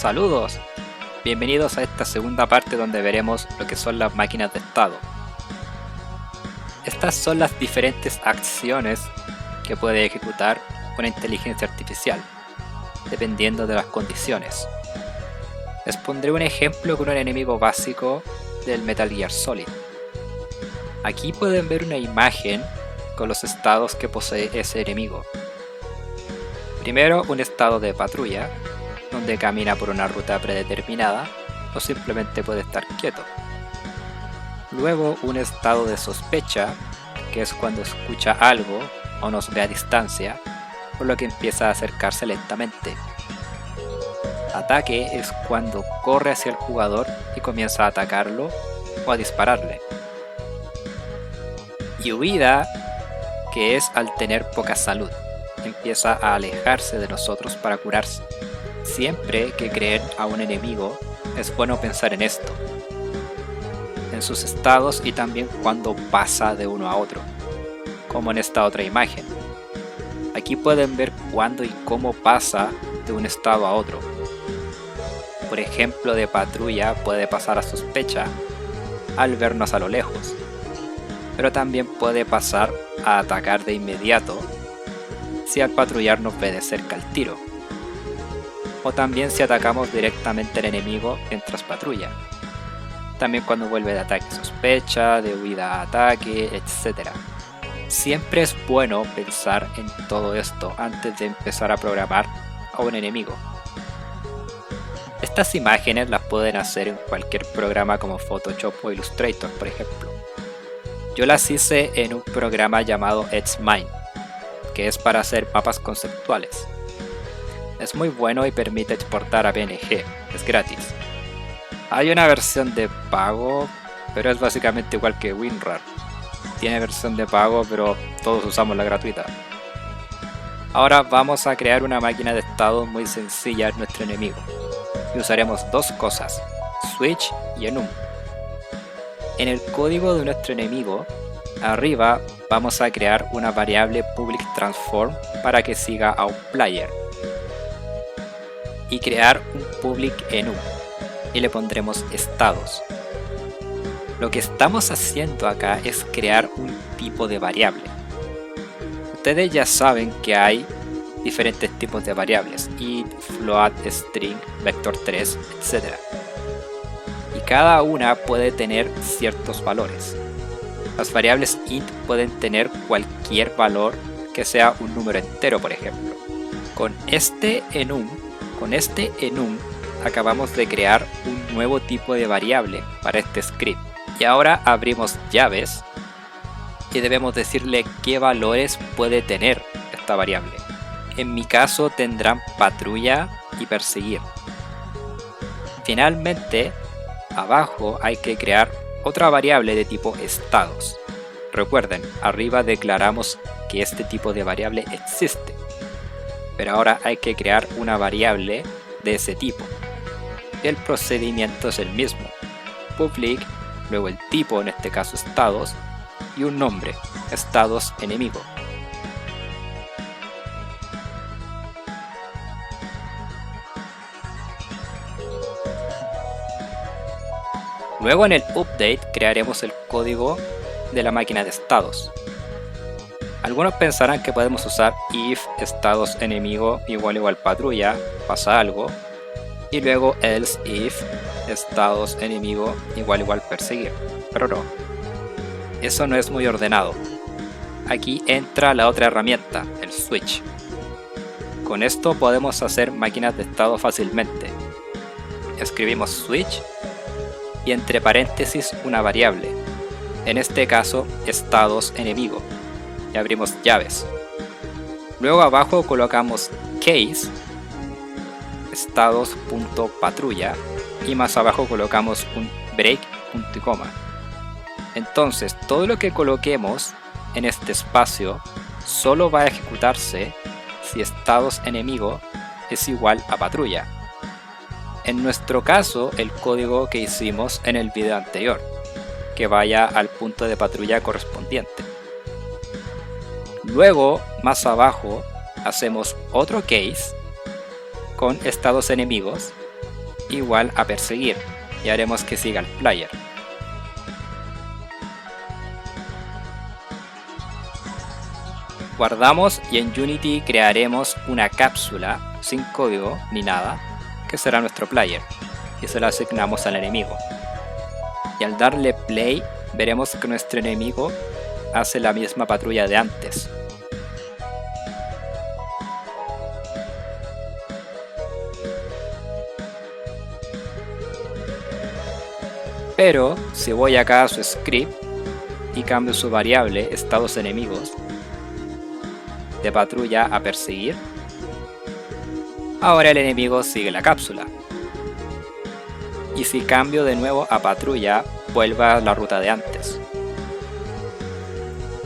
Saludos, bienvenidos a esta segunda parte donde veremos lo que son las máquinas de estado. Estas son las diferentes acciones que puede ejecutar una inteligencia artificial, dependiendo de las condiciones. Les pondré un ejemplo con un enemigo básico del Metal Gear Solid. Aquí pueden ver una imagen con los estados que posee ese enemigo. Primero, un estado de patrulla, donde camina por una ruta predeterminada o simplemente puede estar quieto. Luego, un estado de sospecha, que es cuando escucha algo o nos ve a distancia, por lo que empieza a acercarse lentamente. Ataque es cuando corre hacia el jugador y comienza a atacarlo o a dispararle. Y huida, que es al tener poca salud, empieza a alejarse de nosotros para curarse. Siempre que creen a un enemigo, es bueno pensar en esto, en sus estados y también cuando pasa de uno a otro, como en esta otra imagen. Aquí pueden ver cuándo y cómo pasa de un estado a otro. Por ejemplo, de patrulla puede pasar a sospecha al vernos a lo lejos, pero también puede pasar a atacar de inmediato si al patrullar nos ve de cerca el tiro, o también si atacamos directamente al enemigo mientras patrulla. También cuando vuelve de ataque a sospecha, de huida a ataque, etc. Siempre es bueno pensar en todo esto antes de empezar a programar a un enemigo. Estas imágenes las pueden hacer en cualquier programa como Photoshop o Illustrator, por ejemplo. Yo las hice en un programa llamado Xmine, que es para hacer mapas conceptuales. Es muy bueno y permite exportar a PNG, es gratis. Hay una versión de pago, pero es básicamente igual que WinRAR. Tiene versión de pago, pero todos usamos la gratuita. Ahora vamos a crear una máquina de estado muy sencilla en nuestro enemigo. Y usaremos dos cosas, switch y enum. En el código de nuestro enemigo, arriba vamos a crear una variable public transform para que siga a un player. Y crear un public enum y le pondremos estados. Lo que estamos haciendo acá es crear un tipo de variable. Ustedes ya saben que hay diferentes tipos de variables, int, float, string, vector3, etc. Y cada una puede tener ciertos valores. Las variables int pueden tener cualquier valor que sea un número entero, por ejemplo. Con este enum acabamos de crear un nuevo tipo de variable para este script. Y ahora abrimos llaves y debemos decirle qué valores puede tener esta variable. En mi caso tendrán patrulla y perseguir. Finalmente, abajo hay que crear otra variable de tipo estados. Recuerden, arriba declaramos que este tipo de variable existe. Pero ahora hay que crear una variable de ese tipo. El procedimiento es el mismo. Public, luego el tipo, en este caso estados, y un nombre, estados enemigo. Luego en el update crearemos el código de la máquina de estados. Algunos pensarán que podemos usar if estados enemigo igual patrulla, pasa algo, y luego else if estados enemigo igual perseguir, pero no. Eso no es muy ordenado. Aquí entra la otra herramienta, el switch. Con esto podemos hacer máquinas de estado fácilmente. Escribimos switch y entre paréntesis una variable, en este caso estados enemigo, y abrimos llaves. Luego abajo colocamos case, estados.patrulla, y más abajo colocamos un break, punto y coma. Entonces todo lo que coloquemos en este espacio solo va a ejecutarse si estados enemigo es igual a patrulla. En nuestro caso, el código que hicimos en el video anterior, que vaya al punto de patrulla correspondiente. Luego, más abajo, hacemos otro case con estados enemigos igual a perseguir y haremos que siga el player. Guardamos y en Unity crearemos una cápsula sin código ni nada que será nuestro player y se la asignamos al enemigo. Y al darle play veremos que nuestro enemigo hace la misma patrulla de antes. Pero si voy acá a su script y cambio su variable estados enemigos de patrulla a perseguir, ahora el enemigo sigue la cápsula. Y si cambio de nuevo a patrulla, vuelva a la ruta de antes.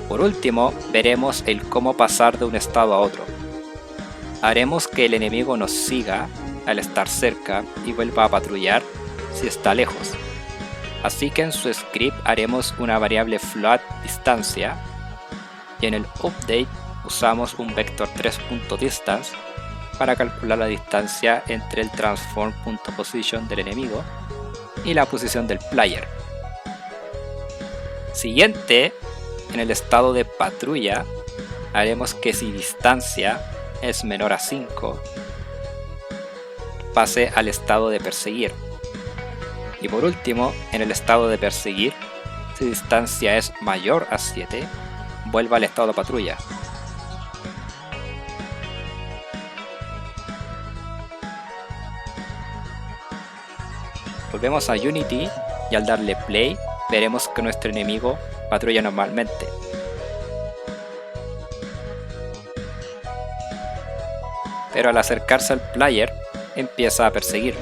Por último, veremos el cómo pasar de un estado a otro. Haremos que el enemigo nos siga al estar cerca y vuelva a patrullar si está lejos. Así que en su script haremos una variable float distancia y en el update usamos un vector 3.distance para calcular la distancia entre el transform.position del enemigo y la posición del player. Siguiente, en el estado de patrulla haremos que si distancia es menor a 5 pase al estado de perseguir. Y por último, en el estado de perseguir, si distancia es mayor a 7, vuelva al estado de patrulla. Volvemos a Unity y al darle play veremos que nuestro enemigo patrulla normalmente. Pero al acercarse al player empieza a perseguirlo.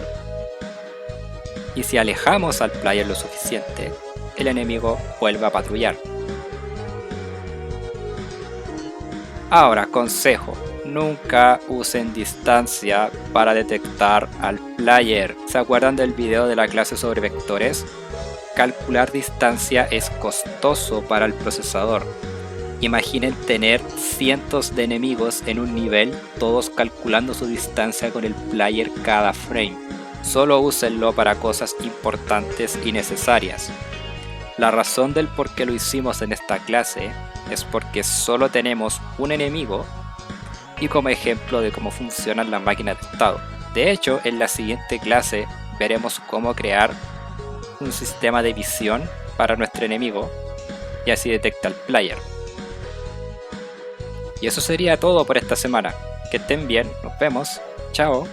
Y si alejamos al player lo suficiente, el enemigo vuelve a patrullar. Ahora, consejo. Nunca usen distancia para detectar al player. ¿Se acuerdan del video de la clase sobre vectores? Calcular distancia es costoso para el procesador. Imaginen tener cientos de enemigos en un nivel, todos calculando su distancia con el player cada frame. Solo úsenlo para cosas importantes y necesarias. La razón del por qué lo hicimos en esta clase es porque solo tenemos un enemigo y como ejemplo de cómo funcionan las máquinas de estado. De hecho, en la siguiente clase veremos cómo crear un sistema de visión para nuestro enemigo y así detecta al player. Y eso sería todo por esta semana. Que estén bien, nos vemos, chao.